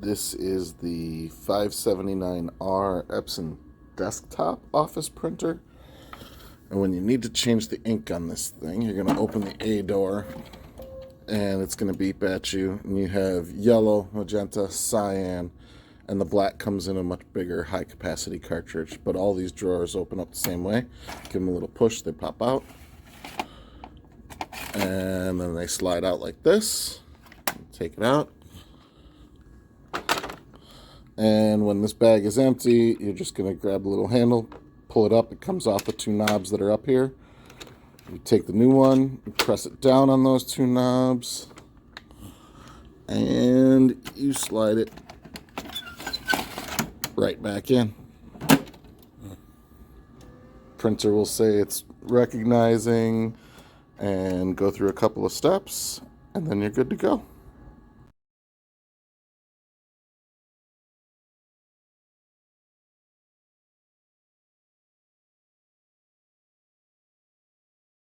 This is the 579R Epson desktop office printer. And when you need to change the ink on this thing, you're going to open the A door and it's going to beep at you. And you have yellow, magenta, cyan, and the black comes in a much bigger high capacity cartridge. But all these drawers open up the same way. Give them a little push, they pop out. And then they slide out like this. Take it out. And when this bag is empty, you're just going to grab the little handle, pull it up. It comes off the two knobs that are up here. You take the new one, you press it down on those two knobs, and you slide it right back in. Printer will say it's recognizing and go through a couple of steps, and then you're good to go.